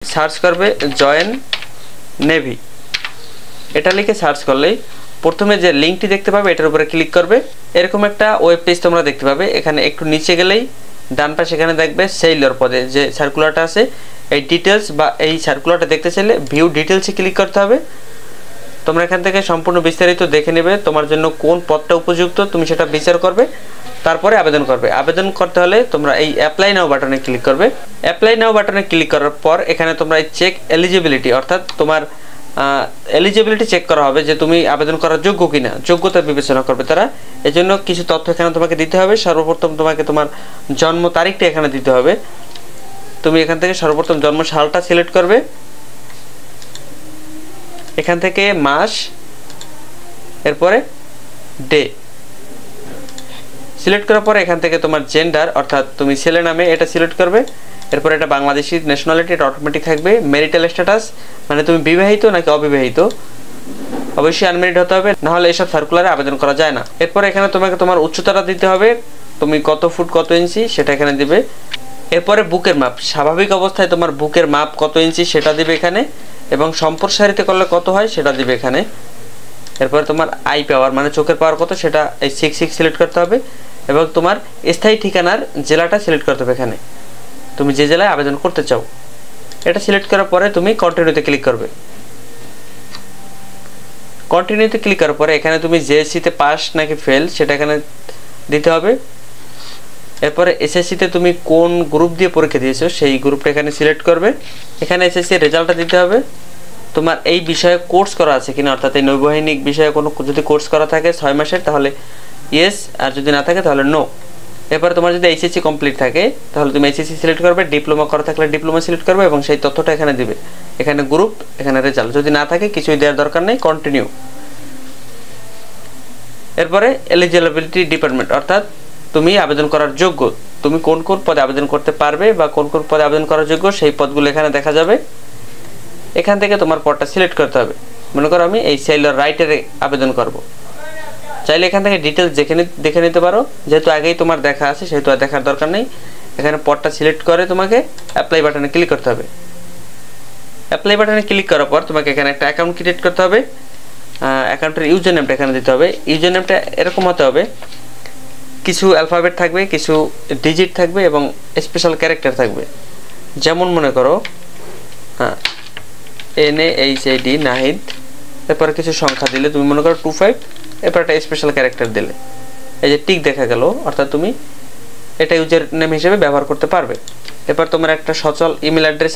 Search করবে join navy, এটা লিখে সার্চ করলেই প্রথমে যে লিঙ্কটি দেখতে পাবে এটার উপরে ক্লিক করবে। এরকম একটা ওয়েব পেজ তোমরা দেখতে পাবে। এখানে একটু নিচে গেলেই ডান পাশে এখানে দেখবে সেইলর পদে যে সার্কুলারটা আছে, এই ডিটেলস বা এই সার্কুলারটা দেখতে চাইলে ভিউ ডিটেলসে ক্লিক করতে হবে। তোমরা এখান থেকে সম্পূর্ণ বিস্তারিত দেখে নেবে, তোমার জন্য কোন পদটা উপযুক্ত তুমি সেটা বিচার করবে, তারপরে আবেদন করবে। আবেদন করতে হলে তোমরা এই অ্যাপ্লাই নাও বাটনে ক্লিক করবে। অ্যাপ্লাই নাও বাটনে ক্লিক করার পর এখানে তোমরা এই চেক এলিজিবিলিটি, অর্থাৎ তোমার এলিজিবিলিটি চেক করা হবে যে তুমি আবেদন করার যোগ্য কিনা, যোগ্যতা বিবেচনা করবে তারা। এই জন্য কিছু তথ্য এখানে তোমাকে দিতে হবে। সর্বপ্রথম তোমাকে তোমার জন্ম তারিখটা এখানে দিতে হবে। তুমি এখান থেকে সর্বপ্রথম জন্ম সালটা সিলেক্ট করবে, এখান থেকে মাস, এরপরে ডে সিলেক্ট করার পরে এখান থেকে তোমার জেন্ডার অর্থাৎ তুমি ছেলে নামে এটা সিলেক্ট করবে। এরপর এটা বাংলাদেশি ন্যাশনালিটি, এটা অটোমেটিক থাকবে। ম্যারিটাল স্ট্যাটাস মানে তুমি বিবাহিত নাকি অবিবাহিত, অবশ্যই আনম্যারিড হতে হবে, না হলে এসব সার্কুলারে আবেদন করা যায় না। এরপর এখানে তোমাকে তোমার উচ্চতাটা দিতে হবে, তুমি কত ফুট কত ইঞ্চি সেটা এখানে দিবে। এরপরে বুকের মাপ, স্বাভাবিক অবস্থায় তোমার বুকের মাপ কত ইঞ্চি সেটা দিবে এখানে, এবং সম্প্রসারিত করলে কত হয় সেটা দিবে এখানে। এরপরে তোমার আই পাওয়ার মানে চোখের পাওয়ার কত সেটা এই 6 সিলেক্ট করতে হবে, এবং তোমার স্থায়ী ঠিকানার জেলাটা সিলেক্ট করতে হবে এখানে, তুমি যে জেলায় আবেদন করতে চাও। এটা সিলেক্ট করার পরে তুমি কন্টিনিউতে ক্লিক করবে। কন্টিনিউতে ক্লিক করার পরে এখানে তুমি জেএসসিতে পাস নাকি ফেল সেটা এখানে দিতে হবে। এরপরে এসএসসিতে তুমি কোন গ্রুপ দিয়ে পরীক্ষা দিয়েছো সেই গ্রুপটা এখানে সিলেক্ট করবে। এখানে এসএসসি রেজাল্টটা দিতে হবে। তোমার এই বিষয়ে কোর্স করা আছে কিনা, অর্থাৎ এই নৈবহিক বিষয়ে কোনো যদি কোর্স করা থাকে 6 মাসের তাহলে ইয়েস, আর যদি না থাকে তাহলে নো। এরপরে তোমার যদি এইচএসসি কমপ্লিট থাকে তাহলে তুমি এইচএসসি সিলেক্ট করবে, ডিপ্লোমা করা থাকলে ডিপ্লোমা সিলেক্ট করবে এবং সেই তথ্যটা এখানে দিবে, এখানে গ্রুপ, এখানে রেজাল্ট। যদি না থাকে কিছুই দেওয়ার দরকার নেই, কন্টিনিউ। এরপরে এলিজিবিলিটি ডিপার্টমেন্ট, অর্থাৎ তুমি আবেদন করার যোগ্য, তুমি কোন কোন পদে আবেদন করতে পারবে বা কোন কোন পদে আবেদন করার যোগ্য সেই পদগুলো এখানে দেখা যাবে। এখান থেকে তোমার পদটা সিলেক্ট করতে হবে। মনে করো আমি এই সেলর রাইটারে আবেদন করব, চাইলে এখান থেকে ডিটেলস দেখে নিতে পারো, যেহেতু আগেই তোমার দেখা আছে সেহেতু আর দেখার দরকার নেই। এখানে পদটা সিলেক্ট করে তোমাকে অ্যাপ্লাই বাটনে ক্লিক করতে হবে। অ্যাপ্লাই বাটনে ক্লিক করার পর তোমাকে এখানে একটা অ্যাকাউন্ট ক্রিয়েট করতে হবে। অ্যাকাউন্টের ইউজার নেমটা এখানে দিতে হবে। ইউজার নেমটা এরকম হতে হবে, কিছু অ্যালফাবেট থাকবে, কিছু ডিজিট থাকবে এবং স্পেশাল ক্যারেক্টার থাকবে। যেমন মনে করো NAHID নাহিদ, এরপরে কিছু সংখ্যা দিলে, তুমি মনে করো 25, এরপর একটা স্পেশাল ক্যারেক্টার দিলে, এই যে টিক দেখা গেল, অর্থাৎ তুমি এটা ইউজার নেম হিসেবে ব্যবহার করতে পারবে। এরপর তোমার একটা সচল ইমেল অ্যাড্রেস